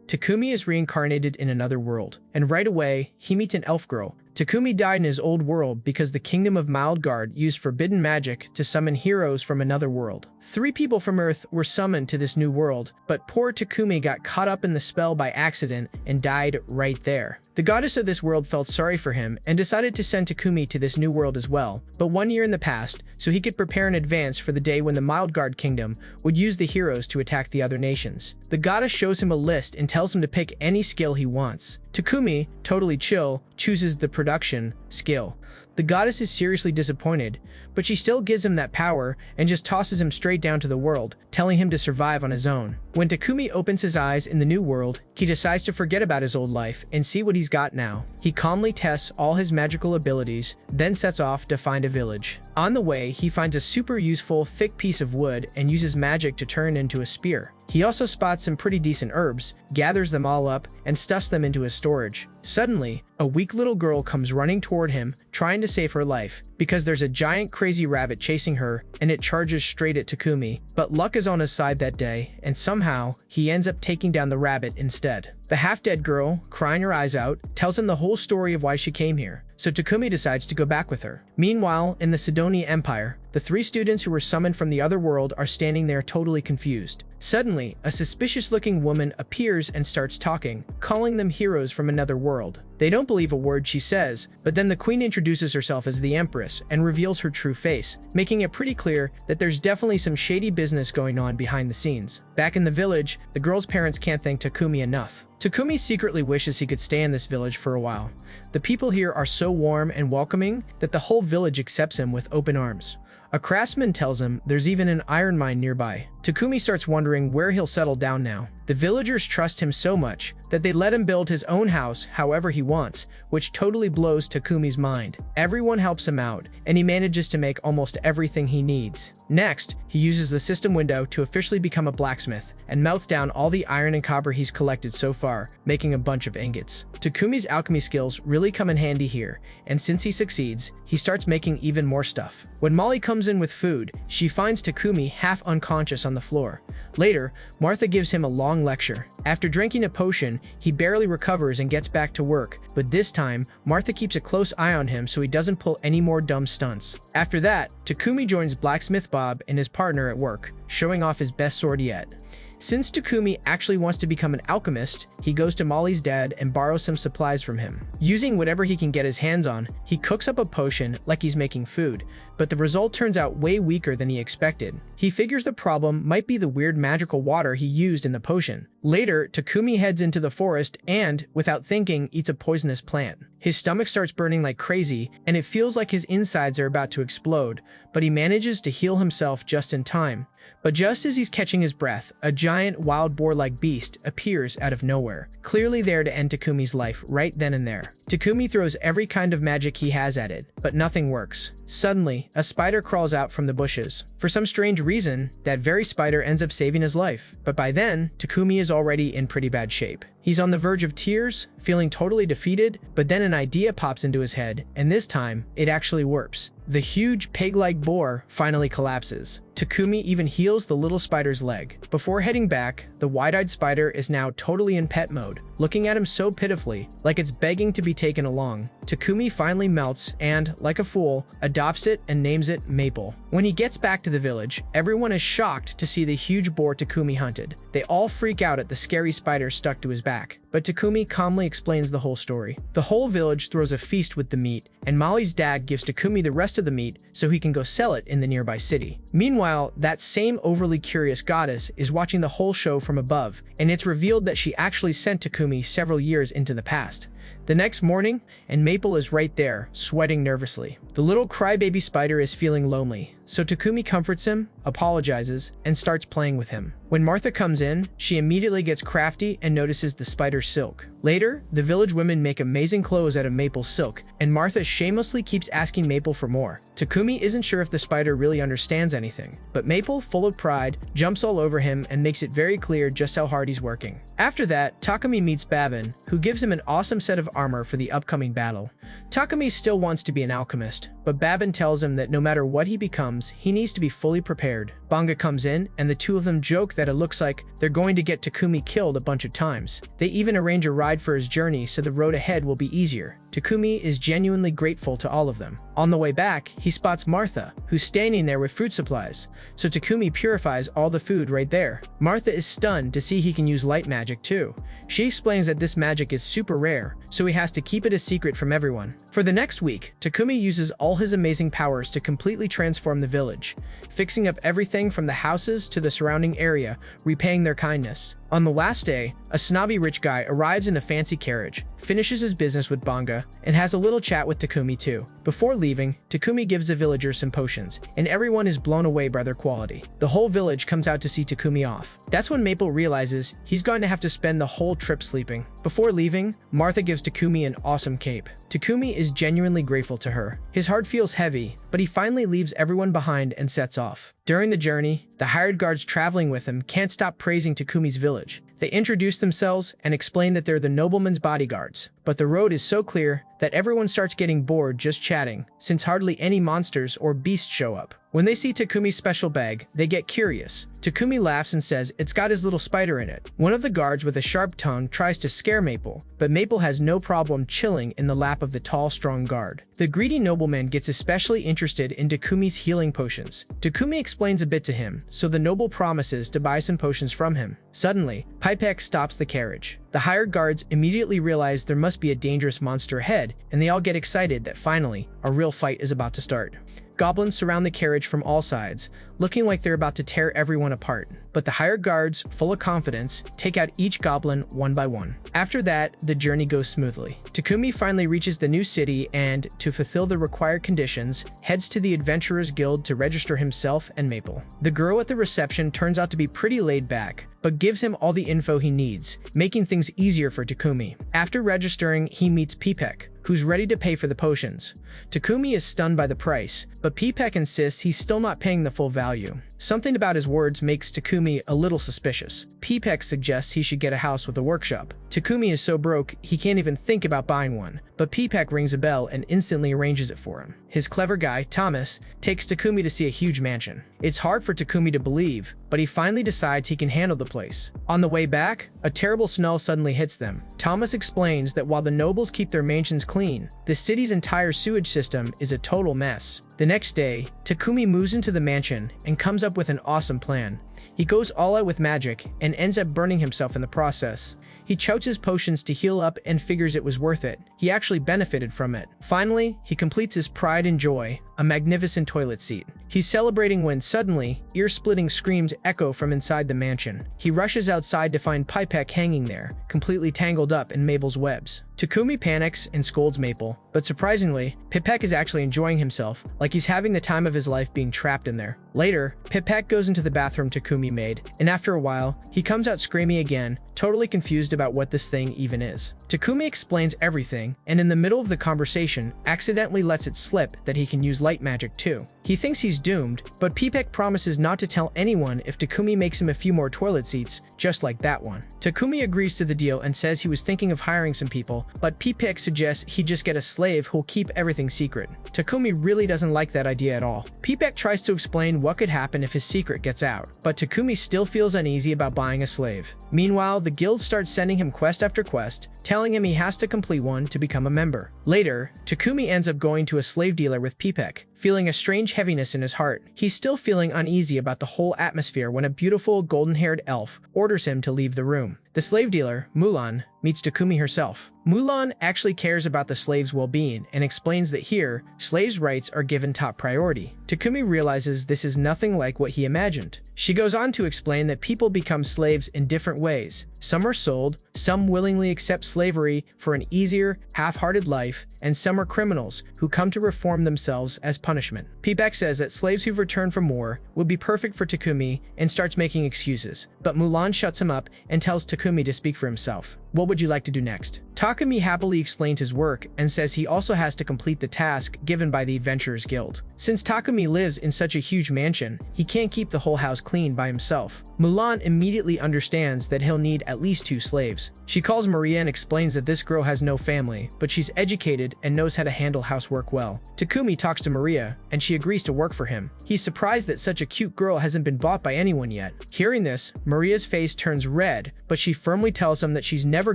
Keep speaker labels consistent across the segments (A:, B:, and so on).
A: Takumi is reincarnated in another world, and right away, he meets an elf girl. Takumi died in his old world because the kingdom of Isekai'd used forbidden magic to summon heroes from another world. 3 people from Earth were summoned to this new world, but poor Takumi got caught up in the spell by accident and died right there. The goddess of this world felt sorry for him and decided to send Takumi to this new world as well, but 1 year in the past, so he could prepare in advance for the day when the Isekai'd kingdom would use the heroes to attack the other nations. The goddess shows him a list and tells him to pick any skill he wants. Takumi, totally chill, chooses the production skill. The goddess is seriously disappointed, but she still gives him that power and just tosses him straight down to the world, telling him to survive on his own. When Takumi opens his eyes in the new world, he decides to forget about his old life and see what he's got now. He calmly tests all his magical abilities, then sets off to find a village. On the way, he finds a super useful, thick piece of wood and uses magic to turn into a spear. He also spots some pretty decent herbs, gathers them all up, and stuffs them into his storage. Suddenly, a weak little girl comes running toward him, trying to save her life, because there's a giant crazy rabbit chasing her, and it charges straight at Takumi. But luck is on his side that day, and somehow, he ends up taking down the rabbit instead. The half-dead girl, crying her eyes out, tells him the whole story of why she came here, so Takumi decides to go back with her. Meanwhile, in the Sidonia Empire, the 3 students who were summoned from the other world are standing there totally confused. Suddenly, a suspicious-looking woman appears and starts talking, calling them heroes from another world. They don't believe a word she says, but then the queen introduces herself as the Empress and reveals her true face, making it pretty clear that there's definitely some shady business going on behind the scenes. Back in the village, the girl's parents can't thank Takumi enough. Takumi secretly wishes he could stay in this village for a while. The people here are so warm and welcoming that the whole village accepts him with open arms. A craftsman tells him there's even an iron mine nearby. Takumi starts wondering where he'll settle down now. The villagers trust him so much that they let him build his own house however he wants, which totally blows Takumi's mind. Everyone helps him out, and he manages to make almost everything he needs. Next, he uses the system window to officially become a blacksmith, and melts down all the iron and copper he's collected so far, making a bunch of ingots. Takumi's alchemy skills really come in handy here, and since he succeeds, he starts making even more stuff. When Molly comes in with food, she finds Takumi half unconscious on the floor. Later, Martha gives him a long lecture. After drinking a potion, he barely recovers and gets back to work, but this time, Martha keeps a close eye on him so he doesn't pull any more dumb stunts. After that, Takumi joins Blacksmith Bob and his partner at work, showing off his best sword yet. Since Takumi actually wants to become an alchemist, he goes to Molly's dad and borrows some supplies from him. Using whatever he can get his hands on, he cooks up a potion like he's making food, but the result turns out way weaker than he expected. He figures the problem might be the weird magical water he used in the potion. Later, Takumi heads into the forest and, without thinking, eats a poisonous plant. His stomach starts burning like crazy, and it feels like his insides are about to explode, but he manages to heal himself just in time. But just as he's catching his breath, a giant wild boar-like beast appears out of nowhere, clearly there to end Takumi's life right then and there. Takumi throws every kind of magic he has at it, but nothing works. Suddenly, a spider crawls out from the bushes. For some strange reason, that very spider ends up saving his life. But by then, Takumi is already in pretty bad shape. He's on the verge of tears, feeling totally defeated, but then an idea pops into his head, and this time, it actually works. The huge pig-like boar finally collapses. Takumi even heals the little spider's leg. Before heading back, the wide-eyed spider is now totally in pet mode, looking at him so pitifully, like it's begging to be taken along. Takumi finally melts and, like a fool, adopts it and names it Maple. When he gets back to the village, everyone is shocked to see the huge boar Takumi hunted. They all freak out at the scary spider stuck to his back, but Takumi calmly explains the whole story. The whole village throws a feast with the meat, and Molly's dad gives Takumi the rest of the meat so he can go sell it in the nearby city. Meanwhile, that same overly curious goddess is watching the whole show from above, and it's revealed that she actually sent Takumi several years into the past. The next morning, and Maple is right there, sweating nervously. The little crybaby spider is feeling lonely, so Takumi comforts him, apologizes, and starts playing with him. When Martha comes in, she immediately gets crafty and notices the spider's silk. Later, the village women make amazing clothes out of Maple's silk, and Martha shamelessly keeps asking Maple for more. Takumi isn't sure if the spider really understands anything, but Maple, full of pride, jumps all over him and makes it very clear just how hard he's working. After that, Takumi meets Babin, who gives him an awesome set of armor for the upcoming battle. Takumi still wants to be an alchemist, but Babin tells him that no matter what he becomes, he needs to be fully prepared. Banga comes in, and the two of them joke that it looks like they're going to get Takumi killed a bunch of times. They even arrange a ride for his journey so the road ahead will be easier. Takumi is genuinely grateful to all of them. On the way back, he spots Martha, who's standing there with food supplies, so Takumi purifies all the food right there. Martha is stunned to see he can use light magic too. She explains that this magic is super rare, so he has to keep it a secret from everyone. For the next week, Takumi uses all his amazing powers to completely transform the village, fixing up everything from the houses to the surrounding area, repaying their kindness. On the last day, a snobby rich guy arrives in a fancy carriage, finishes his business with Banga, and has a little chat with Takumi too. Before leaving, Takumi gives the villagers some potions, and everyone is blown away by their quality. The whole village comes out to see Takumi off. That's when Maple realizes he's going to have to spend the whole trip sleeping. Before leaving, Martha gives Takumi an awesome cape. Takumi is genuinely grateful to her. His heart feels heavy, but he finally leaves everyone behind and sets off. During the journey, the hired guards traveling with him can't stop praising Takumi's village. They introduce themselves and explain that they're the nobleman's bodyguards, but the road is so clear that everyone starts getting bored just chatting, since hardly any monsters or beasts show up. When they see Takumi's special bag, they get curious. Takumi laughs and says it's got his little spider in it. One of the guards with a sharp tongue tries to scare Maple, but Maple has no problem chilling in the lap of the tall, strong guard. The greedy nobleman gets especially interested in Takumi's healing potions. Takumi explains a bit to him, so the noble promises to buy some potions from him. Suddenly, Pipek stops the carriage. The hired guards immediately realize there must be a dangerous monster ahead, and they all get excited that finally, a real fight is about to start. Goblins surround the carriage from all sides, looking like they're about to tear everyone apart. But the hired guards, full of confidence, take out each goblin one by one. After that, the journey goes smoothly. Takumi finally reaches the new city and, to fulfill the required conditions, heads to the Adventurers Guild to register himself and Maple. The girl at the reception turns out to be pretty laid back, but gives him all the info he needs, making things easier for Takumi. After registering, he meets Pipek, who's ready to pay for the potions. Takumi is stunned by the price, but Pipek insists he's still not paying the full value. Something about his words makes Takumi a little suspicious. Pipek suggests he should get a house with a workshop. Takumi is so broke, he can't even think about buying one, but Pipek rings a bell and instantly arranges it for him. His clever guy, Thomas, takes Takumi to see a huge mansion. It's hard for Takumi to believe, but he finally decides he can handle the place. On the way back, a terrible smell suddenly hits them. Thomas explains that while the nobles keep their mansions clean, the city's entire sewage system is a total mess. The next day, Takumi moves into the mansion and comes up with an awesome plan. He goes all out with magic and ends up burning himself in the process. He chokes his potions to heal up and figures it was worth it. He actually benefited from it. Finally, he completes his pride and joy, a magnificent toilet seat. He's celebrating when suddenly, ear-splitting screams echo from inside the mansion. He rushes outside to find Pipek hanging there, completely tangled up in Mabel's webs. Takumi panics and scolds Maple, but surprisingly, Pipek is actually enjoying himself, like he's having the time of his life being trapped in there. Later, Pipek goes into the bathroom Takumi made, and after a while, he comes out screaming again, totally confused about what this thing even is. Takumi explains everything, and in the middle of the conversation, accidentally lets it slip that he can use light magic too. He thinks he's doomed, but Pipek promises not to tell anyone if Takumi makes him a few more toilet seats, just like that one. Takumi agrees to the deal and says he was thinking of hiring some people, but Pipek suggests he just get a slave who'll keep everything secret. Takumi really doesn't like that idea at all. Pipek tries to explain what could happen if his secret gets out, but Takumi still feels uneasy about buying a slave. Meanwhile, the guild starts sending him quest after quest, telling him he has to complete one to become a member. Later, Takumi ends up going to a slave dealer with Pipek, feeling a strange heaviness in his heart. He's still feeling uneasy about the whole atmosphere when a beautiful golden-haired elf orders him to leave the room. The slave dealer, Mulan, meets Takumi herself. Mulan actually cares about the slaves' well-being and explains that here, slaves' rights are given top priority. Takumi realizes this is nothing like what he imagined. She goes on to explain that people become slaves in different ways. Some are sold, some willingly accept slavery for an easier, half-hearted life, and some are criminals who come to reform themselves as punishment. Pipek says that slaves who've returned from war would be perfect for Takumi and starts making excuses, but Mulan shuts him up and tells Takumi Takumi to speak for himself. What would you like to do next? Takumi happily explains his work and says he also has to complete the task given by the Adventurers Guild. Since Takumi lives in such a huge mansion, he can't keep the whole house clean by himself. Mulan immediately understands that he'll need at least 2 slaves. She calls Maria and explains that this girl has no family, but she's educated and knows how to handle housework well. Takumi talks to Maria, and she agrees to work for him. He's surprised that such a cute girl hasn't been bought by anyone yet. Hearing this, Maria's face turns red, but she firmly tells him that she's never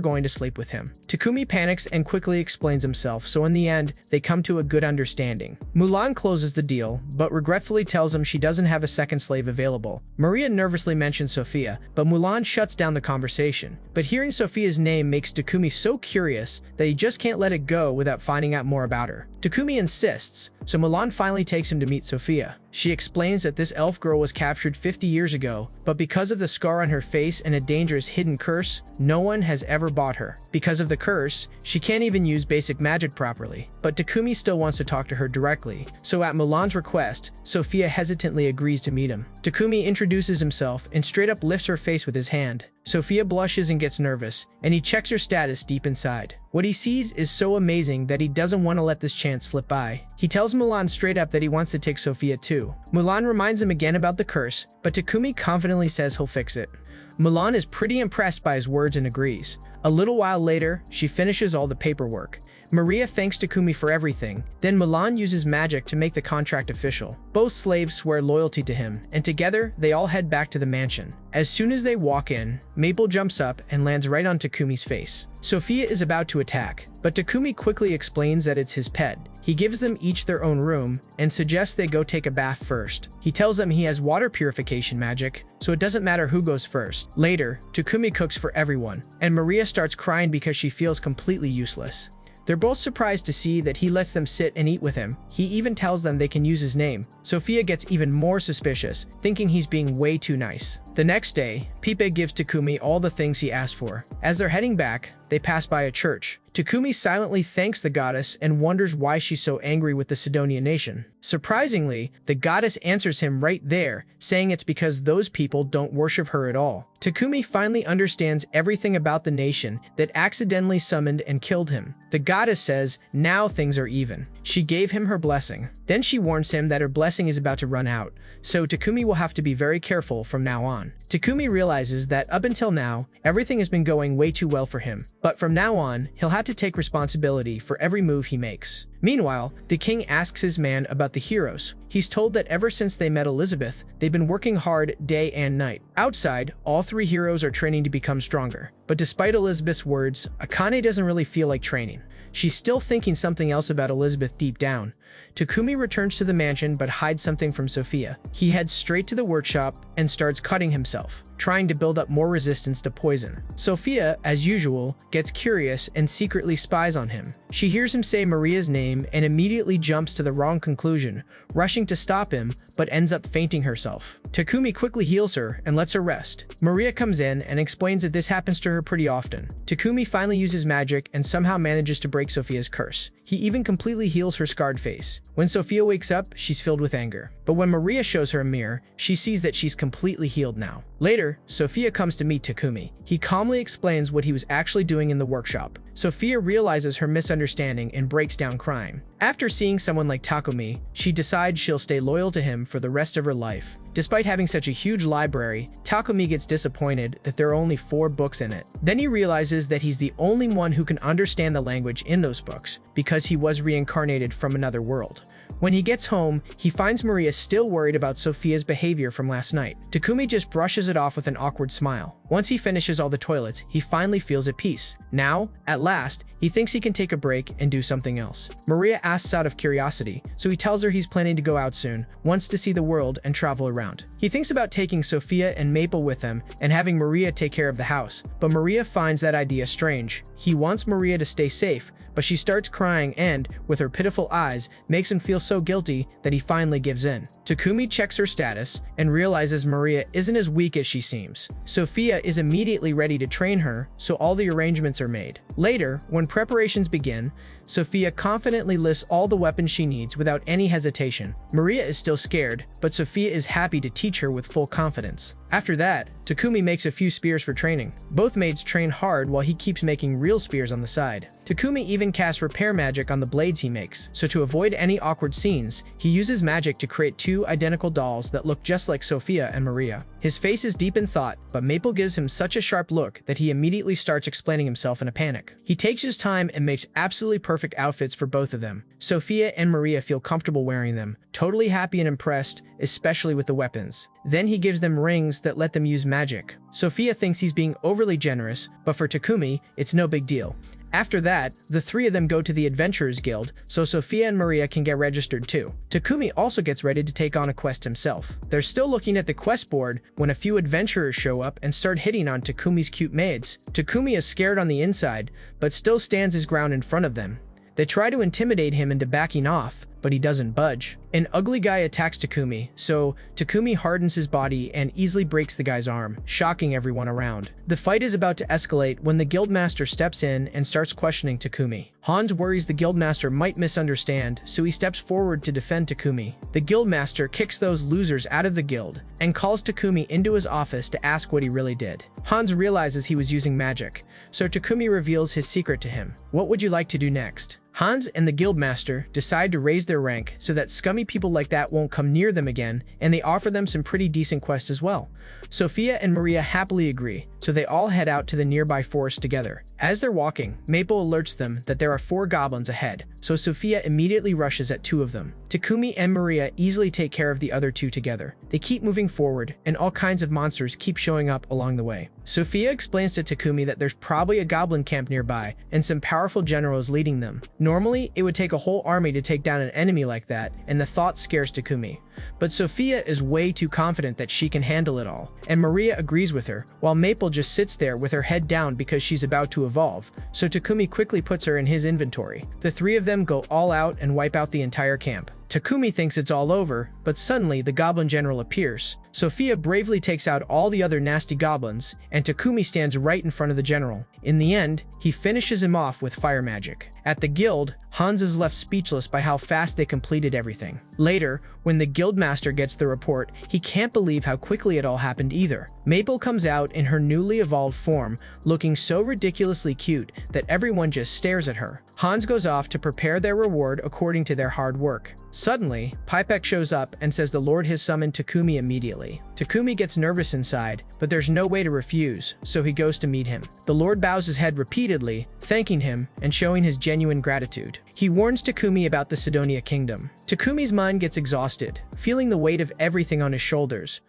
A: going to sleep with him. Takumi panics and quickly explains himself, so in the end, they come to a good understanding. Mulan closes the deal, but regretfully tells him she doesn't have a second slave available. Maria nervously mentions Sophia, but Mulan shuts down the conversation. But hearing Sophia's name makes Takumi so curious that he just can't let it go without finding out more about her. Takumi insists, so Mulan finally takes him to meet Sophia. She explains that this elf girl was captured 50 years ago, but because of the scar on her face and a dangerous hidden curse, no one has ever bought her. Because of the curse, she can't even use basic magic properly. But Takumi still wants to talk to her directly, so at Mulan's request, Sophia hesitantly agrees to meet him. Takumi introduces himself and straight up lifts her face with his hand. Sophia blushes and gets nervous, and he checks her status deep inside. What he sees is so amazing that he doesn't want to let this chance slip by. He tells Mulan straight up that he wants to take Sophia too. Mulan reminds him again about the curse, but Takumi confidently says he'll fix it. Mulan is pretty impressed by his words and agrees. A little while later, she finishes all the paperwork. Maria thanks Takumi for everything, then Mulan uses magic to make the contract official. Both slaves swear loyalty to him, and together, they all head back to the mansion. As soon as they walk in, Maple jumps up and lands right on Takumi's face. Sophia is about to attack, but Takumi quickly explains that it's his pet. He gives them each their own room and suggests they go take a bath first. He tells them he has water purification magic, so it doesn't matter who goes first. Later, Takumi cooks for everyone, and Maria starts crying because she feels completely useless. They're both surprised to see that he lets them sit and eat with him. He even tells them they can use his name. Sophia gets even more suspicious, thinking he's being way too nice. The next day, Pipe gives Takumi all the things he asked for. As they're heading back, they pass by a church. Takumi silently thanks the goddess and wonders why she's so angry with the Sidonian nation. Surprisingly, the goddess answers him right there, saying it's because those people don't worship her at all. Takumi finally understands everything about the nation that accidentally summoned and killed him. The goddess says, now things are even. She gave him her blessing. Then she warns him that her blessing is about to run out, so Takumi will have to be very careful from now on. Takumi realizes that up until now, everything has been going way too well for him, but from now on, he'll have to take responsibility for every move he makes. Meanwhile, the king asks his man about the heroes. He's told that ever since they met Elizabeth, they've been working hard day and night. Outside, all 3 heroes are training to become stronger. But despite Elizabeth's words, Akane doesn't really feel like training. She's still thinking something else about Elizabeth deep down. Takumi returns to the mansion but hides something from Sophia. He heads straight to the workshop and starts cutting himself, trying to build up more resistance to poison. Sophia, as usual, gets curious and secretly spies on him. She hears him say Maria's name and immediately jumps to the wrong conclusion, rushing to stop him, but ends up fainting herself. Takumi quickly heals her and lets her rest. Maria comes in and explains that this happens to her pretty often. Takumi finally uses magic and somehow manages to break Sophia's curse. He even completely heals her scarred face. When Sophia wakes up, she's filled with anger. But when Maria shows her a mirror, she sees that she's completely healed now. Later, Sophia comes to meet Takumi. He calmly explains what he was actually doing in the workshop. Sophia realizes her misunderstanding and breaks down crying. After seeing someone like Takumi, she decides she'll stay loyal to him for the rest of her life. Despite having such a huge library, Takumi gets disappointed that there are only 4 books in it. Then he realizes that he's the only one who can understand the language in those books, because he was reincarnated from another world. When he gets home, he finds Maria still worried about Sophia's behavior from last night. Takumi just brushes it off with an awkward smile. Once he finishes all the toilets, he finally feels at peace. Now, at last, he thinks he can take a break and do something else. Maria asks out of curiosity, so he tells her he's planning to go out soon, wants to see the world and travel around. He thinks about taking Sophia and Maple with him and having Maria take care of the house, but Maria finds that idea strange. He wants Maria to stay safe, but she starts crying and, with her pitiful eyes, makes him feel so guilty that he finally gives in. Takumi checks her status and realizes Maria isn't as weak as she seems. Sophia is immediately ready to train her, so all the arrangements are made. Later, when preparations begin, Sophia confidently lists all the weapons she needs without any hesitation. Maria is still scared, but Sophia is happy to teach her with full confidence. After that, Takumi makes a few spears for training. Both maids train hard while he keeps making real spears on the side. Takumi even casts repair magic on the blades he makes, so to avoid any awkward scenes, he uses magic to create two identical dolls that look just like Sophia and Maria. His face is deep in thought, but Maple gives him such a sharp look that he immediately starts explaining himself in a panic. He takes his time and makes absolutely perfect outfits for both of them. Sophia and Maria feel comfortable wearing them, totally happy and impressed, especially with the weapons. Then he gives them rings that let them use magic. Sophia thinks he's being overly generous, but for Takumi, it's no big deal. After that, the three of them go to the Adventurers Guild, so Sophia and Maria can get registered too. Takumi also gets ready to take on a quest himself. They're still looking at the quest board when a few adventurers show up and start hitting on Takumi's cute maids. Takumi is scared on the inside, but still stands his ground in front of them. They try to intimidate him into backing off, but he doesn't budge. An ugly guy attacks Takumi, so Takumi hardens his body and easily breaks the guy's arm, shocking everyone around. The fight is about to escalate when the guildmaster steps in and starts questioning Takumi. Hans worries the guildmaster might misunderstand, so he steps forward to defend Takumi. The guildmaster kicks those losers out of the guild and calls Takumi into his office to ask what he really did. Hans realizes he was using magic, so Takumi reveals his secret to him. What would you like to do next? Hans and the guildmaster decide to raise their rank so that scummy people like that won't come near them again, and they offer them some pretty decent quests as well. Sophia and Maria happily agree, so they all head out to the nearby forest together. As they're walking, Maple alerts them that there are 4 goblins ahead, so Sophia immediately rushes at 2 of them. Takumi and Maria easily take care of the other 2 together. They keep moving forward, and all kinds of monsters keep showing up along the way. Sophia explains to Takumi that there's probably a goblin camp nearby, and some powerful generals leading them. Normally, it would take a whole army to take down an enemy like that, and the thought scares Takumi. But Sophia is way too confident that she can handle it all, and Maria agrees with her, while Maple just sits there with her head down because she's about to evolve, so Takumi quickly puts her in his inventory. The 3 of them go all out and wipe out the entire camp. Takumi thinks it's all over, but suddenly the goblin general appears. Sophia bravely takes out all the other nasty goblins, and Takumi stands right in front of the general. In the end, he finishes him off with fire magic. At the guild, Hans is left speechless by how fast they completed everything. Later, when the guildmaster gets the report, he can't believe how quickly it all happened either. Maple comes out in her newly evolved form, looking so ridiculously cute that everyone just stares at her. Hans goes off to prepare their reward according to their hard work. Suddenly, Pipek shows up and says the Lord has summoned Takumi immediately. Takumi gets nervous inside, but there's no way to refuse, so he goes to meet him. The Lord bows his head repeatedly, thanking him and showing his genuine gratitude. He warns Takumi about the Sidonia kingdom. Takumi's mind gets exhausted, feeling the weight of everything on his shoulders,